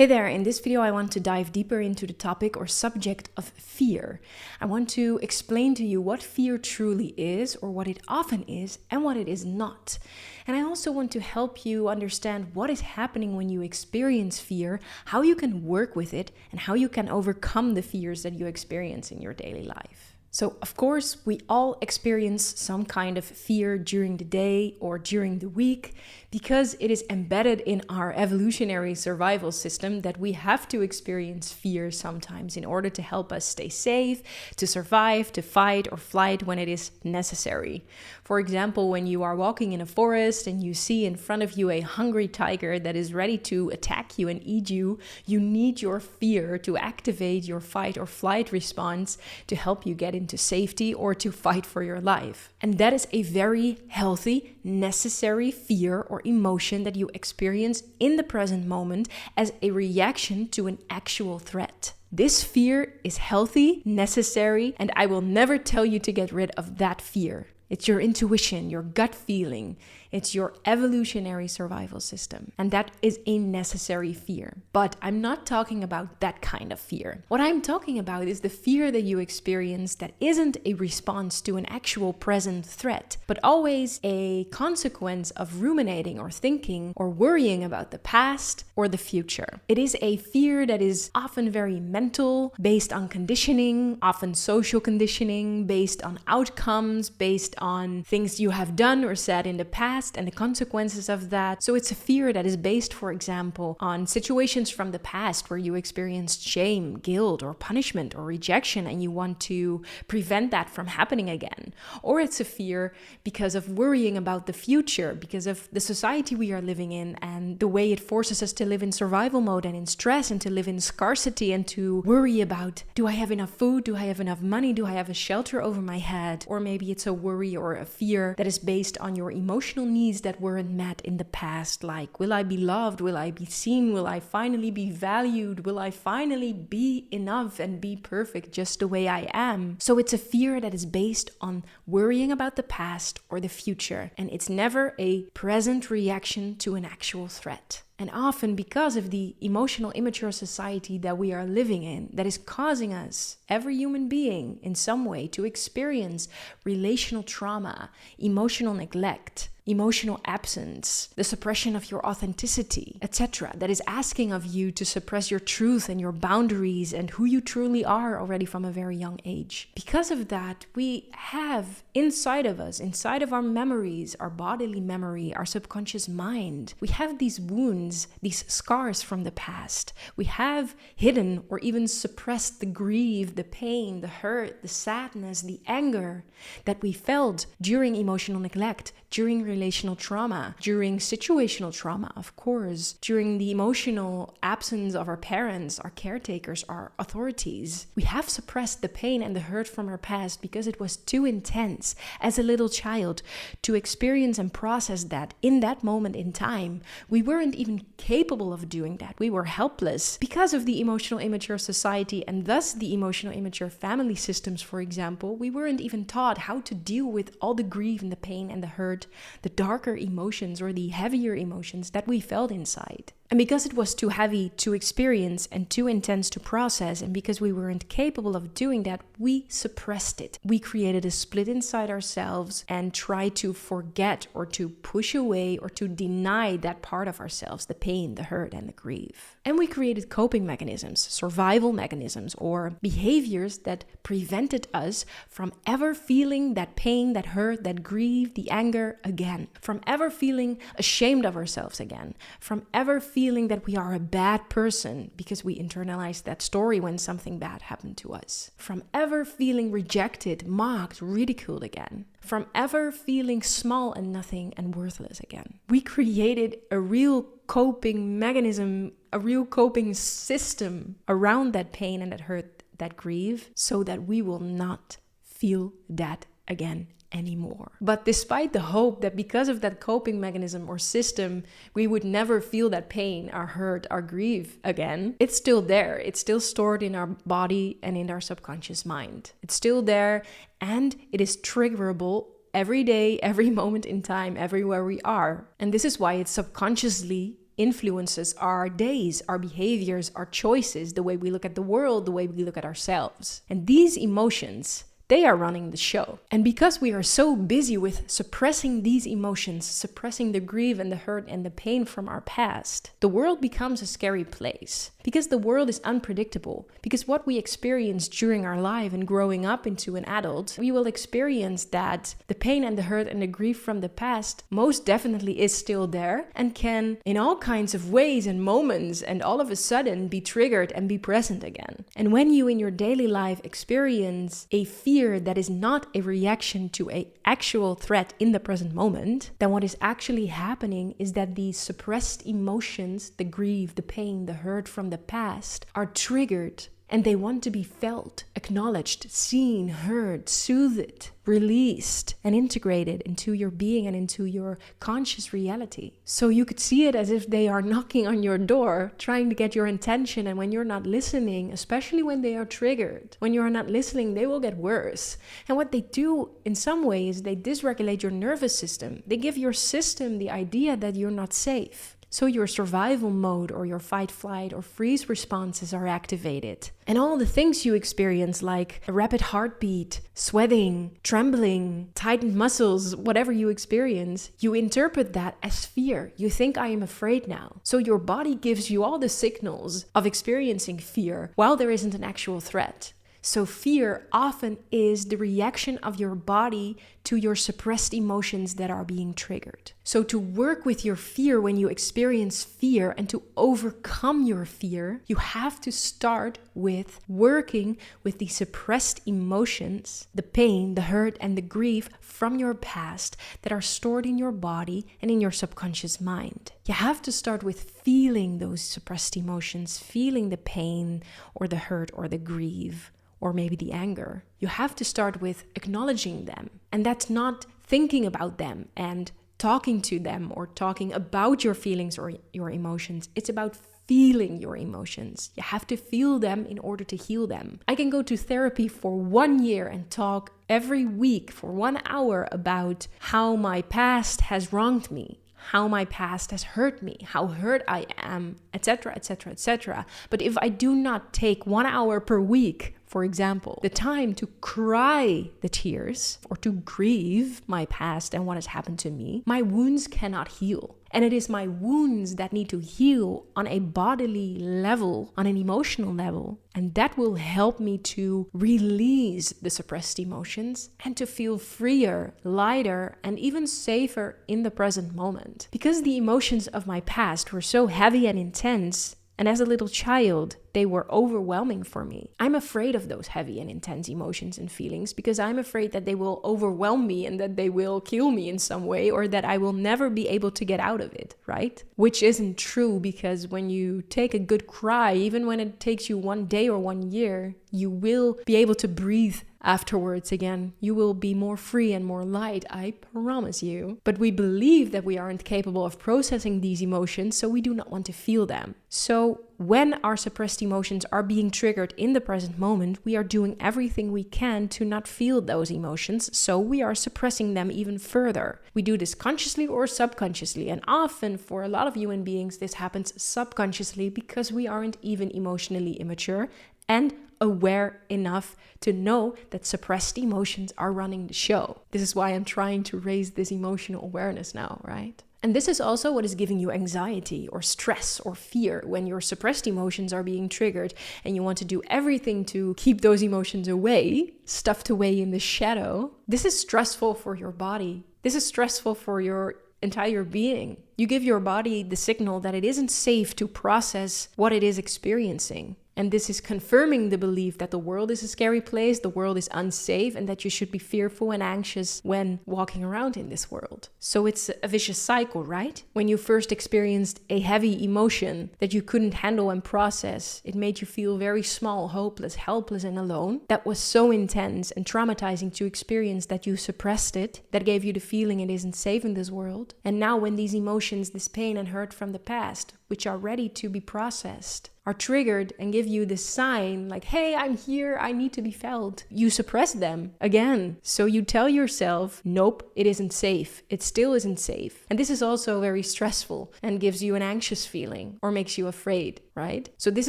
Hey there, in this video I want to dive deeper into the topic or subject of fear. I want to explain to you what fear truly is, or what it often is, and what it is not. And I also want to help you understand what is happening when you experience fear, how you can work with it, and how you can overcome the fears that you experience in your daily life. So, of course, we all experience some kind of fear during the day or during the week because it is embedded in our evolutionary survival system that we have to experience fear sometimes in order to help us stay safe, to survive, to fight or flight when it is necessary. For example, when you are walking in a forest and you see in front of you a hungry tiger that is ready to attack you and eat you, you need your fear to activate your fight or flight response to help you get into safety or to fight for your life. And that is a very healthy, necessary fear or emotion that you experience in the present moment as a reaction to an actual threat. This fear is healthy, necessary, and I will never tell you to get rid of that fear. It's your intuition, your gut feeling. It's your evolutionary survival system. And that is a necessary fear. But I'm not talking about that kind of fear. What I'm talking about is the fear that you experience that isn't a response to an actual present threat, but always a consequence of ruminating or thinking or worrying about the past or the future. It is a fear that is often very mental, based on conditioning, often social conditioning, based on outcomes, based on things you have done or said in the past and the consequences of that. So it's a fear that is based, for example, on situations from the past where you experienced shame, guilt, or punishment or rejection, and you want to prevent that from happening again. Or it's a fear because of worrying about the future, because of the society we are living in and the way it forces us to live in survival mode and in stress and to live in scarcity and to worry about, do I have enough food? Do I have enough money? Do I have a shelter over my head? Or maybe it's a worry or a fear that is based on your emotional needs that weren't met in the past, like, will I be loved? Will I be seen? Will I finally be valued? Will I finally be enough and be perfect just the way I am? So it's a fear that is based on worrying about the past or the future, and it's never a present reaction to an actual threat. And often because of the emotional immature society that we are living in, that is causing us, every human being in some way, to experience relational trauma, emotional neglect, emotional absence, the suppression of your authenticity, etc. That is asking of you to suppress your truth and your boundaries and who you truly are already from a very young age. Because of that, we have inside of us, inside of our memories, our bodily memory, our subconscious mind, we have these wounds, these scars from the past. We have hidden or even suppressed the grief, the pain, the hurt, the sadness, the anger that we felt during emotional neglect, during relational trauma, during situational trauma, of course, during the emotional absence of our parents, our caretakers, our authorities. We have suppressed the pain and the hurt from our past because it was too intense as a little child to experience and process that in that moment in time. We weren't even capable of doing that. We were helpless because of the emotional immature society and thus the emotional immature family systems, for example. We weren't even taught how to deal with all the grief and the pain and the hurt, the darker emotions or the heavier emotions that we felt inside. And because it was too heavy to experience and too intense to process, and because we weren't capable of doing that, we suppressed it. We created a split inside ourselves and tried to forget or to push away or to deny that part of ourselves, the pain, the hurt, and the grief. And we created coping mechanisms, survival mechanisms, or behaviors that prevented us from ever feeling that pain, that hurt, that grief, the anger again, from ever feeling ashamed of ourselves again, from ever feeling that we are a bad person because we internalized that story when something bad happened to us, from ever feeling rejected, mocked, ridiculed again, from ever feeling small and nothing and worthless again. We created a real coping mechanism, a real coping system around that pain and that hurt, that grief, so that we will not feel that again anymore. But despite the hope that because of that coping mechanism or system, we would never feel that pain, our hurt, our grief again, it's still there. It's still stored in our body and in our subconscious mind. It's still there, and it is triggerable every day, every moment in time, everywhere we are. And this is why it's subconsciously influences our days, our behaviors, our choices, the way we look at the world, the way we look at ourselves. And these emotions, they are running the show. And because we are so busy with suppressing these emotions, suppressing the grief and the hurt and the pain from our past, the world becomes a scary place. Because the world is unpredictable. Because what we experience during our life and growing up into an adult, we will experience that the pain and the hurt and the grief from the past most definitely is still there and can, in all kinds of ways and moments, and all of a sudden be triggered and be present again. And when you in your daily life experience a fear that is not a reaction to an actual threat in the present moment, then what is actually happening is that these suppressed emotions, the grief, the pain, the hurt from the past, are triggered and they want to be felt, acknowledged, seen, heard, soothed, released, and integrated into your being and into your conscious reality. So you could see it as if they are knocking on your door, trying to get your attention, and when you're not listening, especially when they are triggered, when you are not listening, they will get worse. And what they do in some ways, they dysregulate your nervous system. They give your system the idea that you're not safe. So your survival mode or your fight, flight, or freeze responses are activated. And all the things you experience, like a rapid heartbeat, sweating, trembling, tightened muscles, whatever you experience, you interpret that as fear. You think, I am afraid now. So your body gives you all the signals of experiencing fear while there isn't an actual threat. So fear often is the reaction of your body to your suppressed emotions that are being triggered. So to work with your fear when you experience fear and to overcome your fear, you have to start with working with the suppressed emotions, the pain, the hurt, and the grief from your past that are stored in your body and in your subconscious mind. You have to start with feeling those suppressed emotions, feeling the pain or the hurt or the grief, or maybe the anger. You have to start with acknowledging them. And that's not thinking about them and talking to them or talking about your feelings or your emotions. It's about feeling your emotions. You have to feel them in order to heal them. I can go to therapy for 1 year and talk every week for 1 hour about how my past has wronged me, how my past has hurt me, how hurt I am, etc., etc., etc. But if I do not take 1 hour per week, for example, the time to cry the tears or to grieve my past and what has happened to me, my wounds cannot heal. And it is my wounds that need to heal on a bodily level, on an emotional level. And that will help me to release the suppressed emotions and to feel freer, lighter, and even safer in the present moment. Because the emotions of my past were so heavy and intense, and as a little child, they were overwhelming for me. I'm afraid of those heavy and intense emotions and feelings because I'm afraid that they will overwhelm me and that they will kill me in some way, or that I will never be able to get out of it, right? Which isn't true, because when you take a good cry, even when it takes you 1 day or 1 year, you will be able to breathe afterwards again. You will be more free and more light, I promise you. But we believe that we aren't capable of processing these emotions, so we do not want to feel them. So when our suppressed emotions are being triggered in the present moment, we are doing everything we can to not feel those emotions, so we are suppressing them even further. We do this consciously or subconsciously, and often for a lot of human beings this happens subconsciously because we aren't even emotionally immature and aware enough to know that suppressed emotions are running the show. This is why I'm trying to raise this emotional awareness now, right? And this is also what is giving you anxiety or stress or fear when your suppressed emotions are being triggered and you want to do everything to keep those emotions away, stuffed away in the shadow. This is stressful for your body. This is stressful for your entire being. You give your body the signal that it isn't safe to process what it is experiencing. And this is confirming the belief that the world is a scary place, the world is unsafe, and that you should be fearful and anxious when walking around in this world. So it's a vicious cycle, right? When you first experienced a heavy emotion that you couldn't handle and process, it made you feel very small, hopeless, helpless, and alone. That was so intense and traumatizing to experience that you suppressed it. That gave you the feeling it isn't safe in this world. And now when these emotions, this pain and hurt from the past, which are ready to be processed, are triggered and give you this sign like, hey, I'm here, I need to be felt. You suppress them again. So you tell yourself, nope, it isn't safe. It still isn't safe. And this is also very stressful and gives you an anxious feeling or makes you afraid, right? So this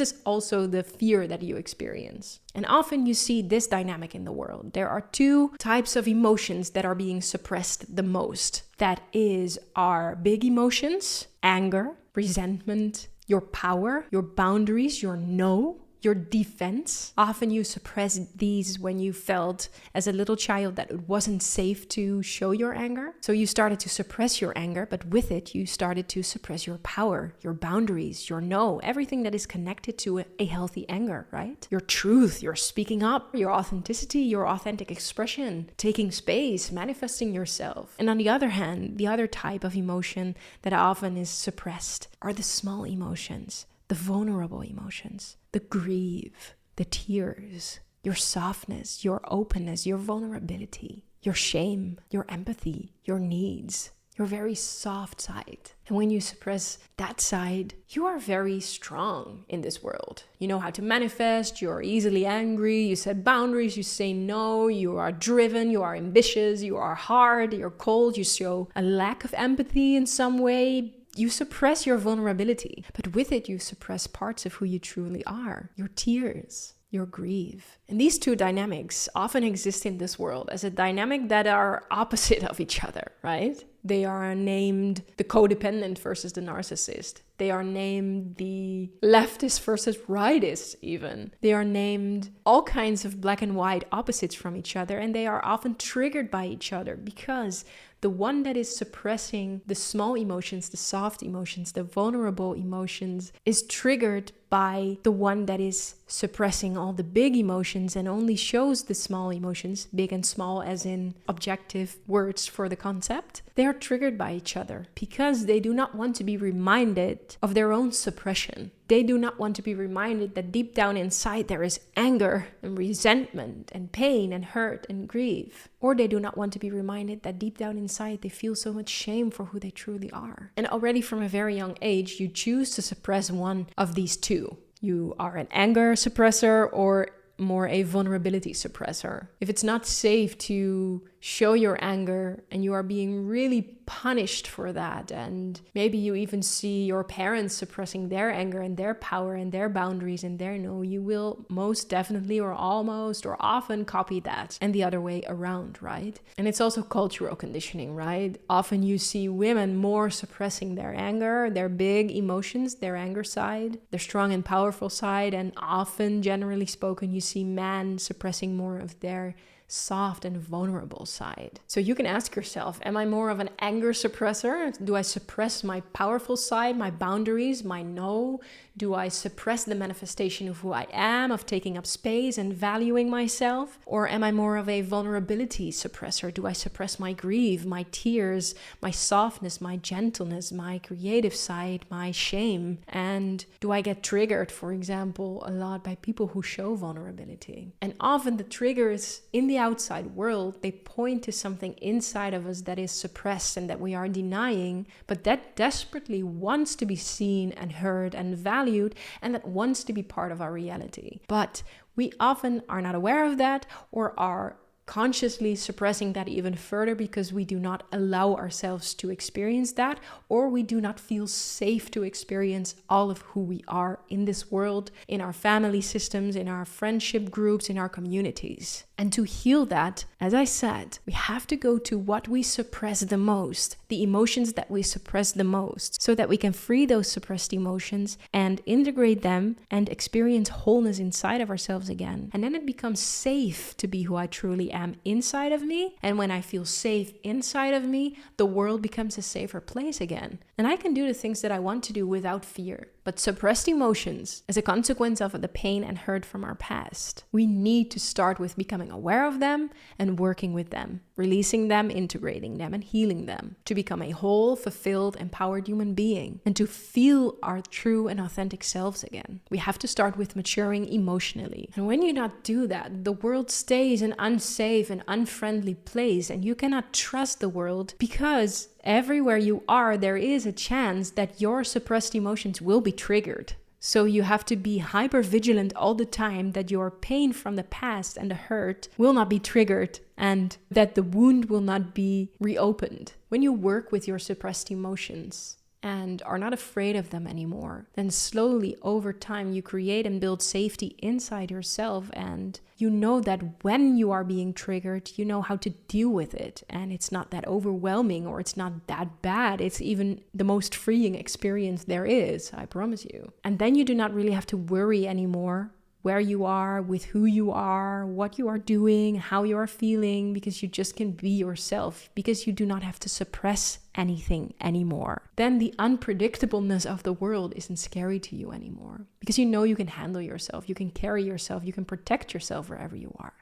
is also the fear that you experience. And often you see this dynamic in the world. There are two types of emotions that are being suppressed the most. That is our big emotions, anger, resentment, your power, your boundaries, your no, your defense. Often you suppress these when you felt as a little child that it wasn't safe to show your anger. So you started to suppress your anger, but with it, you started to suppress your power, your boundaries, your no, everything that is connected to a healthy anger, right? Your truth, your speaking up, your authenticity, your authentic expression, taking space, manifesting yourself. And on the other hand, the other type of emotion that often is suppressed are the small emotions, the vulnerable emotions, the grief, the tears, your softness, your openness, your vulnerability, your shame, your empathy, your needs, your very soft side. And when you suppress that side, you are very strong in this world. You know how to manifest, you're easily angry, you set boundaries, you say no, you are driven, you are ambitious, you are hard, you're cold, you show a lack of empathy in some way. You suppress your vulnerability, but with it you suppress parts of who you truly are, your tears, your grief. And these two dynamics often exist in this world as a dynamic that are opposite of each other, right? They are named the codependent versus the narcissist. They are named the leftist versus rightist even. They are named all kinds of black and white opposites from each other, and they are often triggered by each other because the one that is suppressing the small emotions, the soft emotions, the vulnerable emotions is triggered by the one that is suppressing all the big emotions and only shows the small emotions, big and small as in objective words for the concept. They are triggered by each other because they do not want to be reminded of their own suppression. They do not want to be reminded that deep down inside there is anger and resentment and pain and hurt and grief. Or they do not want to be reminded that deep down inside they feel so much shame for who they truly are. And already from a very young age, you choose to suppress one of these two. You are an anger suppressor or more a vulnerability suppressor. If it's not safe to show your anger and you are being really punished for that, and maybe you even see your parents suppressing their anger and their power and their boundaries and their no, you will most definitely or almost or often copy that, and the other way around, right? And it's also cultural conditioning, right? Often you see women more suppressing their anger, their big emotions, their anger side, their strong and powerful side, and often, generally spoken, you see men suppressing more of their soft and vulnerable side. So you can ask yourself, am I more of an anger suppressor? Do I suppress my powerful side, my boundaries, my no? Do I suppress the manifestation of who I am, of taking up space and valuing myself? Or am I more of a vulnerability suppressor? Do I suppress my grief, my tears, my softness, my gentleness, my creative side, my shame? And do I get triggered, for example, a lot by people who show vulnerability? And often the triggers in the outside world, they point to something inside of us that is suppressed and that we are denying, but that desperately wants to be seen and heard and valued, and that wants to be part of our reality. But we often are not aware of that or are consciously suppressing that even further because we do not allow ourselves to experience that, or we do not feel safe to experience all of who we are in this world, in our family systems, in our friendship groups, in our communities. And to heal that, as I said, we have to go to what we suppress the most, the emotions that we suppress the most, so that we can free those suppressed emotions and integrate them and experience wholeness inside of ourselves again. And then it becomes safe to be who I truly am inside of me. And when I feel safe inside of me, the world becomes a safer place again. And I can do the things that I want to do without fear. But suppressed emotions, as a consequence of the pain and hurt from our past, we need to start with becoming aware of them and working with them, releasing them, integrating them, and healing them to become a whole, fulfilled, empowered human being and to feel our true and authentic selves again. We have to start with maturing emotionally. And when you not do that, the world stays an unsafe and unfriendly place, and you cannot trust the world because everywhere you are, there is a chance that your suppressed emotions will be triggered. So you have to be hyper vigilant all the time that your pain from the past and the hurt will not be triggered and that the wound will not be reopened. When you work with your suppressed emotions and are not afraid of them anymore, then slowly over time you create and build safety inside yourself, and you know that when you are being triggered, you know how to deal with it, and it's not that overwhelming or it's not that bad. It's even the most freeing experience there is, I promise you. And then you do not really have to worry anymore where you are, with who you are, what you are doing, how you are feeling, because you just can be yourself, because you do not have to suppress anything anymore. Then the unpredictableness of the world isn't scary to you anymore, because you know you can handle yourself, you can carry yourself, you can protect yourself wherever you are.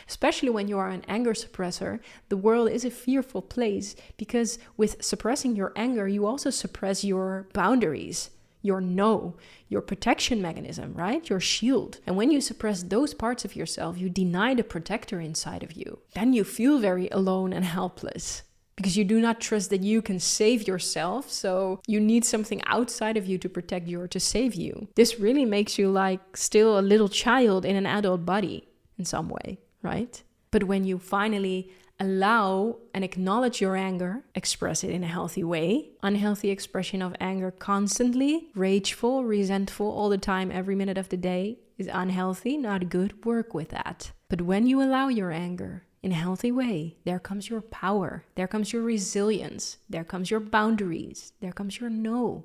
Especially when you are an anger suppressor, the world is a fearful place, because with suppressing your anger, you also suppress your boundaries, your protection mechanism, right? Your shield. And when you suppress those parts of yourself, you deny the protector inside of you. Then you feel very alone and helpless because you do not trust that you can save yourself. So you need something outside of you to protect you or to save you. This really makes you like still a little child in an adult body in some way, right? But when you finally allow and acknowledge your anger, express it in a healthy way. Unhealthy expression of anger constantly, rageful, resentful all the time, every minute of the day is unhealthy, not good. Work with that. But when you allow your anger in a healthy way, there comes your power, there comes your resilience, there comes your boundaries, there comes your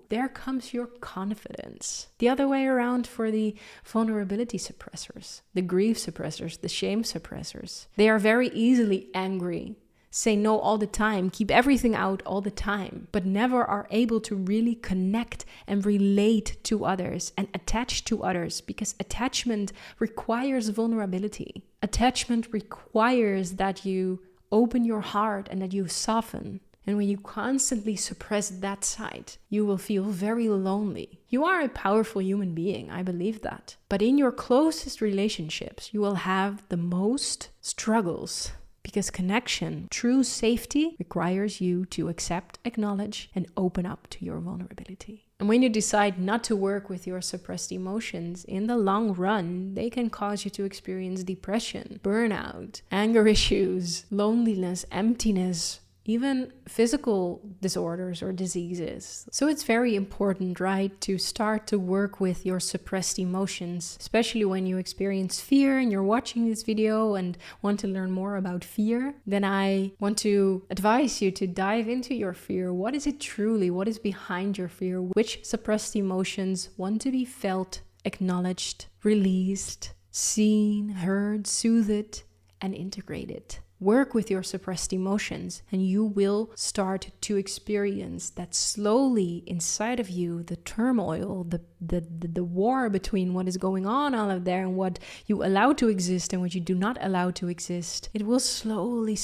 there comes your confidence. The other way around for the vulnerability suppressors, the grief suppressors, the shame suppressors. They are very easily angry, say no all the time, keep everything out all the time, but never are able to really connect and relate to others and attach to others, because attachment requires vulnerability. Attachment requires that you open your heart and that you soften. And when you constantly suppress that side, you will feel very lonely. You are a powerful human being, I believe that. But in your closest relationships, you will have the most struggles. Because connection, true safety, requires you to accept, acknowledge, and open up to your vulnerability. And when you decide not to work with your suppressed emotions, in the long run, they can cause you to experience depression, burnout, anger issues, loneliness, emptiness, even physical disorders or diseases. So it's very important, right, to start to work with your suppressed emotions, especially when you experience fear and you're watching this video and want to learn more about fear. Then I want to advise you to dive into your fear. What is it truly? What is behind your fear? Which suppressed emotions want to be felt, acknowledged, released, seen, heard, soothed, and integrated? Work with your suppressed emotions and you will start to experience that slowly inside of you, the turmoil, the war between what is going on all of there and what you allow to exist and what you do not allow to exist. It will slowly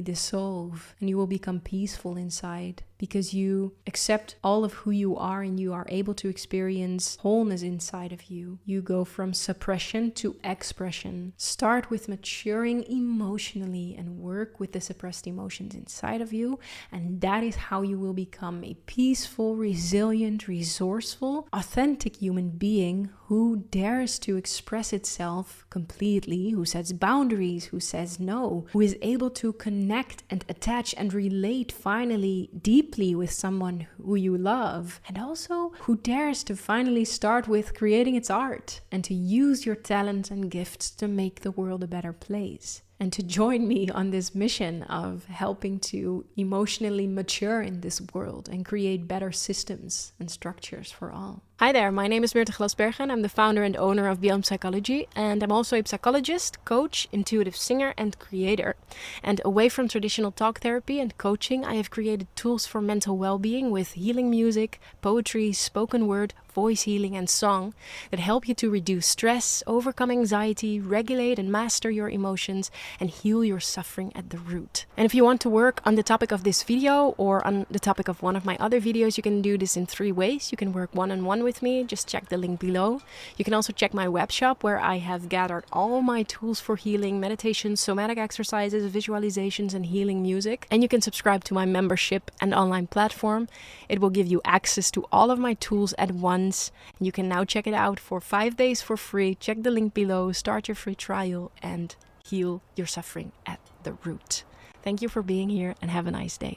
dissolve and you will become peaceful inside, because you accept all of who you are and you are able to experience wholeness inside of you. You go from suppression to expression. Start with maturing emotionally and work with the suppressed emotions inside of you. And that is how you will become a peaceful, resilient, resourceful, authentic human being who dares to express itself completely, who sets boundaries, who says no, who is able to connect and attach and relate finally deeply with someone who you love, and also who dares to finally start with creating its art and to use your talents and gifts to make the world a better place. And to join me on this mission of helping to emotionally mature in this world and create better systems and structures for all. Hi there, my name is Myrthe Glasbergen. I'm the founder and owner of Beyond Psychology, and I'm also a psychologist, coach, intuitive singer, and creator. And away from traditional talk therapy and coaching, I have created tools for mental well-being with healing music, poetry, spoken word, voice healing, and song that help you to reduce stress, overcome anxiety, regulate and master your emotions, and heal your suffering at the root. And if you want to work on the topic of this video or on the topic of one of my other videos, you can do this in 3 ways. You can work one-on-one one with me, just check the link below. You can also check my web shop where I have gathered all my tools for healing, meditations, somatic exercises, visualizations, and healing music. And you can subscribe to my membership and online platform. It will give you access to all of my tools at once. You can now check it out for 5 days for free. Check the link below, start your free trial, and heal your suffering at the root. Thank you for being here and have a nice day.